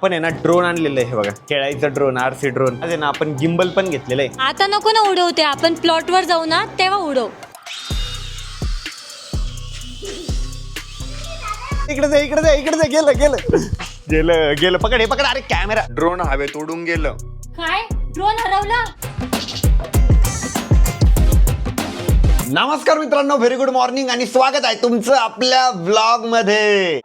पण आहे ना ड्रोन आणलेलं आहे बघा, खेळायचा ड्रोन, आरसी ड्रोन. आहे ना आपण गिम्बल पण घेतलेलं आहे. आता नको ना उडवते, आपण प्लॉट वर जाऊ ना तेव्हा उडव. इकडे गेलं गेलं गेलं पकड, हे पकड. अरे कॅमेरा, ड्रोन हवेत उडून गेलं. काय ड्रोन हरवला? नमस्कार मित्रांनो, व्हेरी गुड मॉर्निंग आणि स्वागत आहे तुमचं आपल्या व्लॉग मध्ये.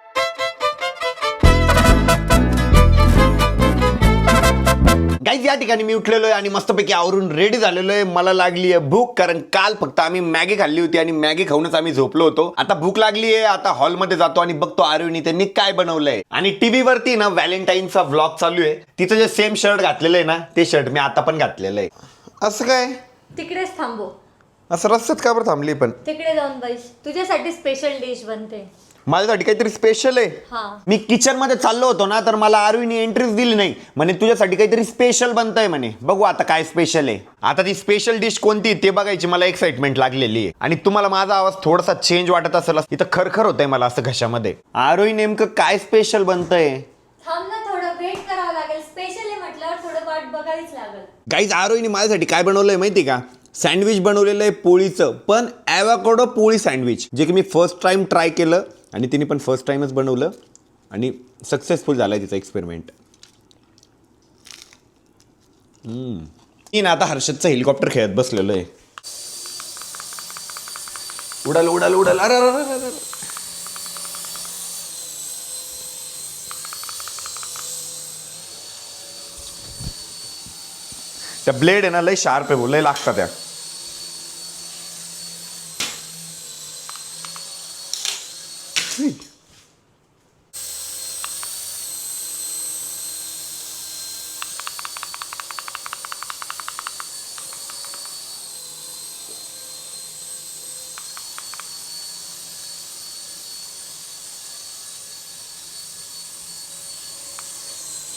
गाईज या ठिकाणी मी उठलेलो आहे आणि मस्तपैकी आवरून रेडी झालेलो आहे. मला लागली आहे भूक, कारण काल फक्त आम्ही मॅगी खाल्ली होती आणि मॅगी खाऊनच आम्ही झोपलो होतो. आता भूक लागली आहे, आता हॉलमध्ये जातो आणि बघतो आरवीने त्यांनी काय बनवलंय. आणि टीव्ही वरती ना व्हॅलेंटाईनचा व्लॉग चालू आहे. तिचं जे सेम शर्ट घातलेलं आहे ना, ते शर्ट मी आता पण घातलेलं आहे. असं काय? तिकडेच थांबो. असं रस्त्यात का बरं थांबली? पण तिकडे जाऊन बैस, तुझ्यासाठी स्पेशल डिश बनते. माझ्यासाठी काहीतरी स्पेशल आहे. मी किचन मध्ये चाललो होतो ना, तर मला आरवीने एंट्रीच दिली नाही. म्हणे तुझ्यासाठी काहीतरी स्पेशल बनतंय म्हणे. बघू आता काय स्पेशल आहे. आता ती स्पेशल डिश कोणती ते बघायची मला एक्साइटमेंट लागलेली आहे. आणि तुम्हाला माझा आवाज थोडासा चेंज वाटत असेल, इथं खरखर होतंय मला असं घशामध्ये. आरवी नेमकं काय स्पेशल बनतंय? थांब ना, थोडं वेट करावं लागेल. स्पेशल आहे म्हटल्यावर थोडं वाट बघावीच लागेल. गाईज आरवीने माझ्यासाठी काय बनवलंय माहिती का? सँडविच बनवलेलं आहे पोळीचं, पण ॲव्होकाडो पोळी सँडविच, जे की मी फर्स्ट टाइम ट्राय केलं आणि तिने पण फर्स्ट टाइमच बनवलं आणि सक्सेसफुल झालाय तिचा एक्सपेरिमेंट. मी ना आता हर्षदचं हेलिकॉप्टर खेळत बसलेलो आहे. उडाल उडाल उडाल. अरे अरे अरे अरे. त्या ब्लेड आहे ना लय शार्प आहे, लय लागतात त्या.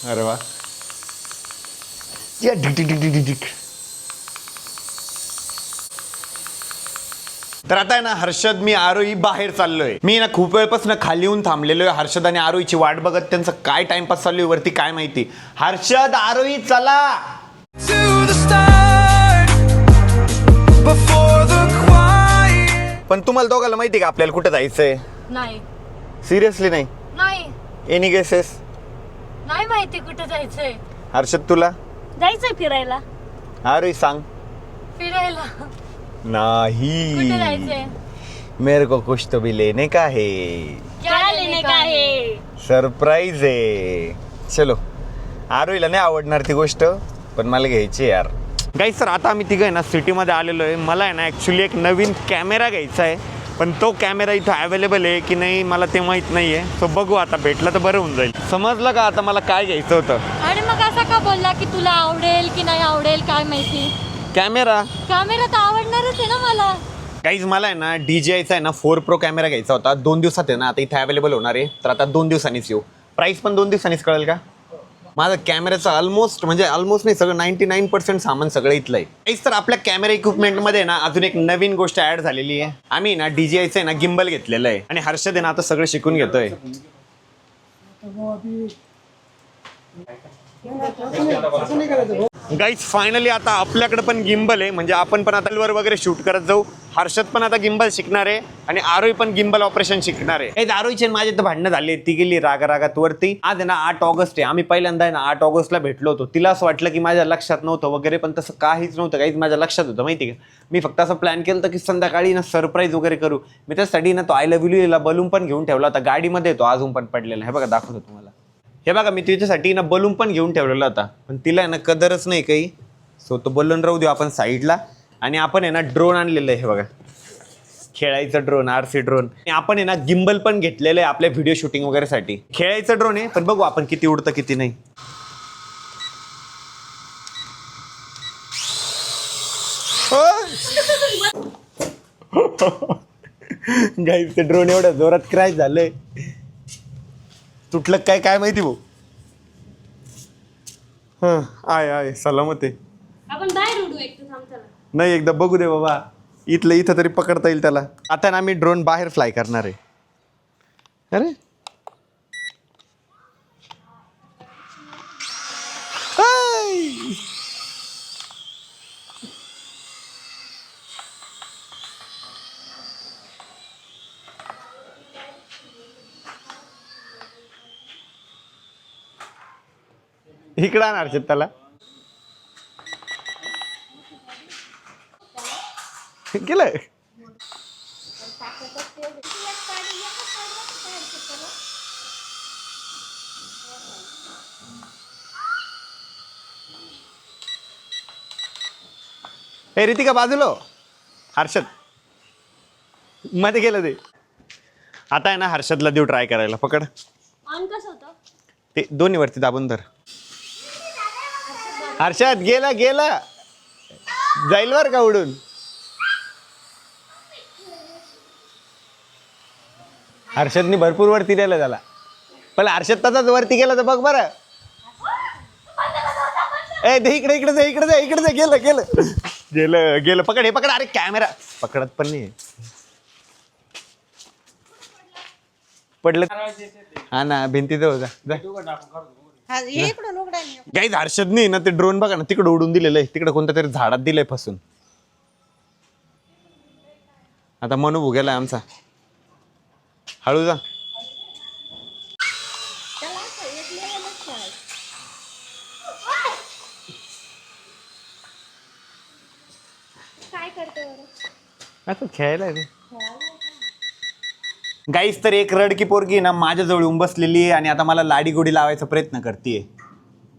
अरे वा. या Dick Dick Dick Dick Dick. तर आता आहे ना हर्षद, मी आरोही बाहेर चाललोय. मी ना खूप वेळपासून खाली येऊन थांबलेलो आहे. हर्षद आणि आरोहीची वाट बघत, त्यांचं काय टाइमपास चालू आहे वरती काय माहिती. हर्षद, आरोही चला. पण तुम्हाला दोघांना माहिती का आपल्याला कुठे जायचंय? नाही. सिरियसली नाही? नाही. Any guesses? नाही माहिती कुठे जायचंय. हर्षद तुला? जायचंय फिरायला. आरोही सांग. फिरायला नहीं. कुठे जायचंय? मेरे को कुछ तो भी लेने का है. क्या लेने का है? सरप्राईज आहे. चलो. आरोहीला नाही आवडणार ती गोष्ट, पण मला घ्यायची यार. गाईस सर, आता आम्ही तिघं आहे ना सिटीमध्ये आलेलो आहे. मला आहे ना ॲक्च्युली एक नवीन कॅमेरा घ्यायचा आहे, पण तो कॅमेरा इथं अवेलेबल आहे की नाही मला ते माहीत नाही आहे. सो बघू, आता भेटला तर बरं होऊन जाईल. समजलं का आता मला काय घ्यायचं होतं? आणि मग असं का बोलला की तुला आवडेल की नाही आवडेल काय माहिती? कॅमेरा तर आवडणारच आहे ना मला. गाईज मला आहे ना DJIचा आहे ना 4 Pro कॅमेरा घ्यायचा होता. 2 दिवसात आहे ना आता इथे अवेलेबल होणार आहे. तर आता 2 दिवसांनीच येऊ. प्राईस पण 2 दिवसांनीच कळेल का? माझं कॅमेऱ्याचं ऑलमोस्ट नाही, सगळं 99% सामान सगळं इथलं आहे. गाईज तर आपल्या कॅमेरा इक्विपमेंटमध्ये ना अजून एक नवीन गोष्ट ॲड झालेली आहे. आम्ही ना DJIचं आहे ना गिम्बल घेतलेलं आहे आणि हर्षद आहे ना आता सगळं शिकून घेतोय. गाईज फायनली आता आपल्याकडे पण गिम्बल आहे, म्हणजे आपण पण आता वर वगैरे शूट करत जाऊ. हर्षद पण आता गिम्बल शिकणार आहे आणि आरोही पण गिम्बल ऑपरेशन शिकणार आहे. आरोहीचे माझे तर भांडणं झाले. ती गेली रागात वरती. आज आहे ना 8 ऑगस्ट आहे. आम्ही पहिल्यांदा आहे ना 8 ऑगस्टला भेटलो होतो. तिला असं वाटलं की माझ्या लक्षात नव्हतं वगैरे, पण तसं काहीच नव्हतं. काहीच माझ्या लक्षात होतं माहिती का. मी फक्त असं प्लॅन केलं होतं की संध्याकाळी ना सरप्राईज वगैरे करू. मी त्यासाठी ना तो आय लव्ह यूला बलून पण घेऊन ठेवला होता गाडीमध्ये. तो अजून पण पडलेला. हे बघा दाखवतो तुम्हाला. हे बघा मी तिच्यासाठी ना बलून पण घेऊन ठेवलेला होता, पण तिला आहे ना कदरच नाही काही. सो तो बलून राहू देऊ आपण साईडला. आणि आपण आहे ना ड्रोन आणलेलं आहे. हे बघा, खेळायचं ड्रोन, आरसी ड्रोन. आपण आहे ना गिम्बल पण घेतलेलं आहे आपल्या व्हिडिओ शूटिंग वगैरेसाठी. खेळायचं ड्रोन आहे, पण बघू आपण किती उडतं किती नाही. गाईस ते ड्रोन एवढ्या जोरात क्रॅश झालंय, तुटलं काय माहिती भाऊ. आहे सलामत आहे. आपण बाहेर उडू एक थांब. नाही एकदा बघू दे बाबा, इथं तरी पकडता येईल त्याला. आता ना मी ड्रोन बाहेर फ्लाय करणार आहे. अरे इकडं आण हर्षद त्याला. केलं. ए रितिका बाजूला हो. हर्षद मध्ये गेलं ते. आता आहे ना हर्षदला देऊ ट्राय करायला. पकड. ऑन कसं होतं? ते दोन्ही वरती दाबून धर. हर्षद गेला गेला जाईल वर का उडून. हर्षदनी भरपूर वरती दिलं त्याला. पण हर्षद तसाच वरती गेला तर बघ बरं. ए दे इकडे इकडे दे इकडे दे इकडे दे. गेलं गेलं गेलं गेलं. पकड हे पकड. अरे कॅमेरा पकडत पण नाही. पडलं. हा ना भिंतीत होता. काही हर्षद नाही ना ते ड्रोन बघा ना तिकडे उडून दिलेलं आहे. तिकडे कोणत्या तरी झाडात दिलंय फसून. आता मनू भुगेलाय आमचा. हळू जा. काय करतो आता खेळायला गाईस. तर एक रडकी पोरगी ना माझ्याजवळ येऊन बसलेली आहे आणि आता मला लाडी गोडी लावायचा प्रयत्न करतेय.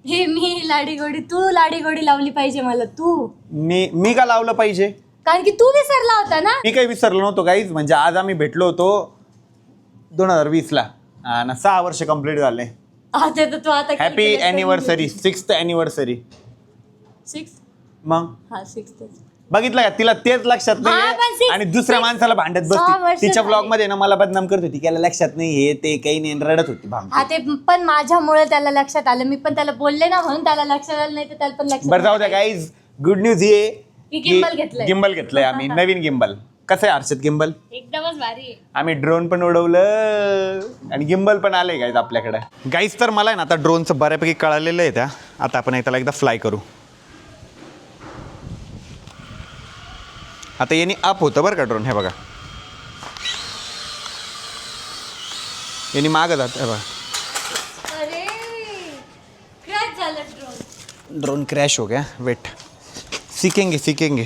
हे मी लाडी गोडी, तू लाडी गोडी लावली पाहिजे मला. तू मी का लावलं पाहिजे? कारण की तू विसरला होता ना. मी काही विसरलो नव्हतो गाईज. म्हणजे आज आम्ही भेटलो होतो 2020 ला आणि 6 वर्ष कंप्लीट झाले. आता तर तू आता हॅपी अॅनिव्हर्सरी. 6th anniversary. 6. मग हा 6. बघितलं का तिला तेच लक्षात हा, पण नाही six- आणि दुसऱ्या माणसाला भांडत 6 बसते. वर्ष तिच्या ब्लॉग झाले. मध्ये ना मला बदनाम करत होती. त्याला लक्षात नाही हे ते काही नाही रडत होती भांडत. हा ते पण माझ्यामुळे त्याला लक्षात आलं. मी पण त्याला बोलले ना म्हणून त्याला लक्षात आलं. नाही तर त्याला पण लक्षात बरं जाऊ द्या आलं. गाईज. गुड न्यूज ये की gimbal घेतलंय. गिम्बल घेतलंय आम्ही. नवीन गिम्बल. कसं आहे हर्षद गिम्बल? एकदमच भारी आहे. आम्ही ड्रोन पण उडवलं आणि गिम्बल पण आलंय गाईज आपल्याकडे. गाईज तर मला आहे ना आता ड्रोनचं बऱ्यापैकी कळालेलं आहे. त्या आता आपण त्याला एकदा फ्लाय करू. आता यांनी अप होतं बरं का ड्रोन. हे बघा यांनी मागं जात. हे बघा अरे क्रॅश झालं ड्रोन. ड्रोन क्रैश हो गया. वेट सीखेंगे.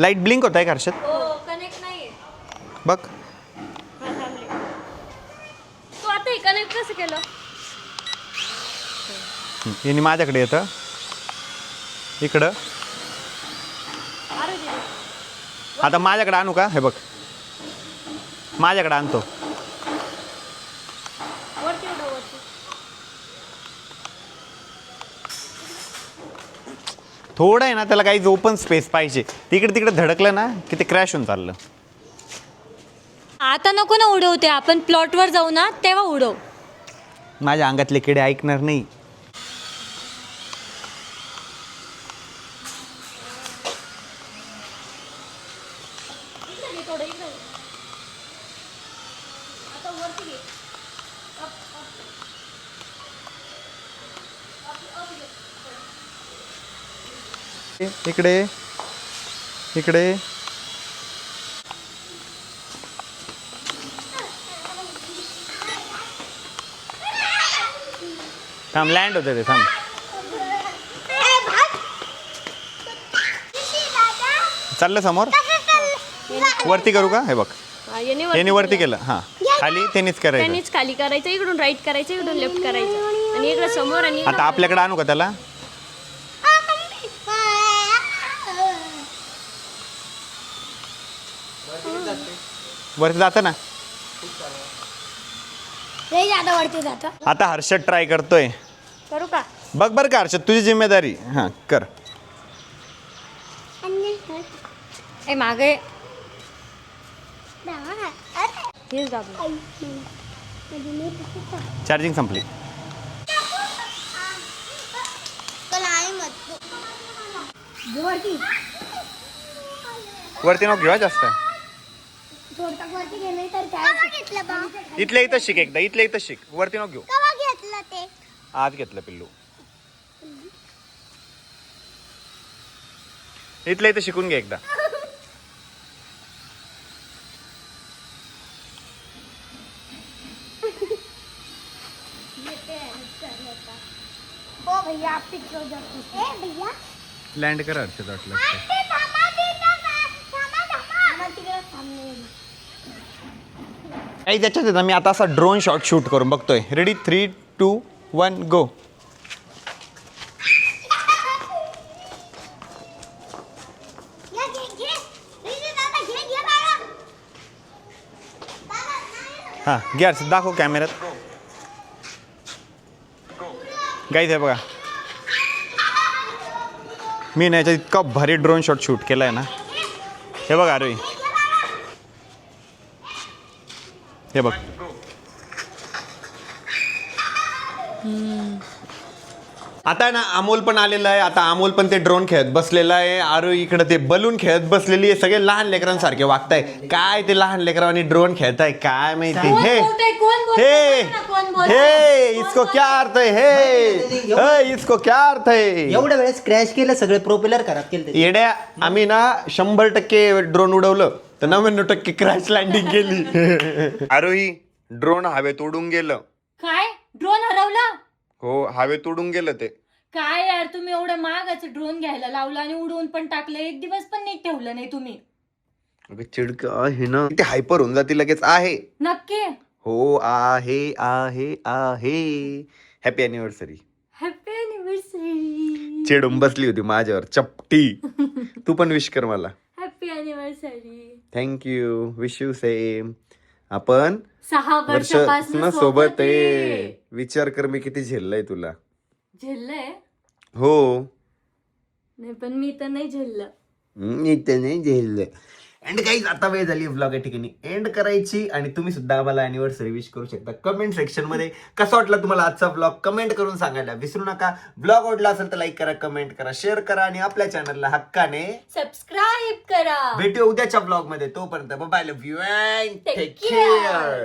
लाइट ब्लिंक होता है हर्षद. हो कनेक्ट नाहीये. बघ हा थांबले. तू आता हे कनेक्ट कसं केलं? यांनी माझ्याकडे येतं इकडं. अरे दे. आता माझ्याकडे आणू का? हे बघ माझ्याकडे आणतो. वरती उडव वरती. थोडं आहे ना त्याला काही ओपन स्पेस पाहिजे. तिकडे तिकडे धडकलं ना की ते क्रॅश होऊन चाललं. आता नको ना उडवते. आपण प्लॉटवर जाऊ ना तेव्हा उडव. माझ्या अंगातले किडे ऐकणार नाही. इकडे इकडे थांब. लँड होते ते. थांब. चाललं समोर. वरती करू का? हे बघ यांनी वरती केलं. हां खाली त्यांनीच करायचं. त्यांनीच खाली करायचं. इकडून राईट करायचं, इकडून लेफ्ट करायचं आणि इकडे समोर आणि आता आपल्याकडे आणू का त्याला? वरती जातं ना. वरती जातं. आता हर्षद ट्राय करतोय. करू का? बघ बरं का हर्षद तुझी जिम्मेदारी. हां कर. ए मागे हेच दाबलं. चार्जिंग संपली. वरती नको घेऊ जास्त. इथल्या इथं शिक एकदा. इथल्या इथं शिक. वरती नको घेऊ. आज घेतलं पिल्लू. इथल्या इथं शिकून घे एकदा. भैया आप पिक हो जाते ए भैया लँड करा हर्षद वाटलं आते थांबा तिकडे थांबले काही त्याच्यात आहे ना, मी आता असा ड्रोन शॉट शूट करून बघतोय. रेडी 3, 2, 1 गो. या घे रे दादा घे बाळा दादा नाही हां घ्या हर्षद, दाखव कॅमेऱ्यात. गाईज आहे बघा, मी ना याच्यात इतका भारी ड्रोन शॉट शूट केला आहे ना. हे बघा आरोही, हे बघ. आता आहे ना अमोल पण आलेला आहे. आता अमोल पण ते ड्रोन खेळत बसलेला आहे. आरो इकडे ते बलून खेळत बसलेली आहे. सगळे लहान लेकरांसारखे वागताय. काय ते लहान लेकरांनी ड्रोन खेळताय काय माहिती. कोण हे बोलतंय? कोण बोलतंय? हे ना, कोण बोलतंय? हे इसको क्या अर्थ है. हे इसको क्या अर्थ है. एवढ्या वेळेस क्रॅश केलं सगळे प्रोपेलर खराब केले त्याचे. येड्या, आम्ही ना 100% ड्रोन उडवलं तर 99% क्रॅश लँडिंग केली. आरोही ड्रोन हवेत उडून गेलं. काय ड्रोन हरवला? हो हवेत उडून गेलं ते. काय यार, तुम्ही एवढं महागाचं ड्रोन घ्यायला लावलं आणि उडवून पण टाकलं. एक दिवस पण नीट ठेवलं नाही तुम्ही. अगं चिडक आहे ना, ते हायपर होऊन जाते लगेच. आहे नक्की? हो आहे आहे आहे. Happy anniversary. Happy anniversary. चिडून बसली होती माझ्यावर चपटी. तू पण विश कर मला. Happy anniversary. Thank you. Wish you same. आपण 6 वर्षापासून सोबत आहे. विचार कर मी किती झेललंय तुला. झेललंय? हो नाही पण मी तर नाही झेललं. मी तर नाही झेललं. अँड गाईज आता वेळ झाली ब्लॉग या ठिकाणी एंड करायची. आणि तुम्ही सुद्धा आम्हाला अॅनिव्हर्सरी विश करू शकता कमेंट सेक्शन मध्ये. कसा वाटला तुम्हाला आजचा ब्लॉग कमेंट करून सांगायला विसरू नका. ब्लॉग आवडला असेल तर लाईक करा, कमेंट करा, शेअर करा आणि आपल्या चॅनलला हक्काने सबस्क्राईब करा. भेटू उद्याच्या ब्लॉग मध्ये. तोपर्यंत bye, love you and Take take care. Care.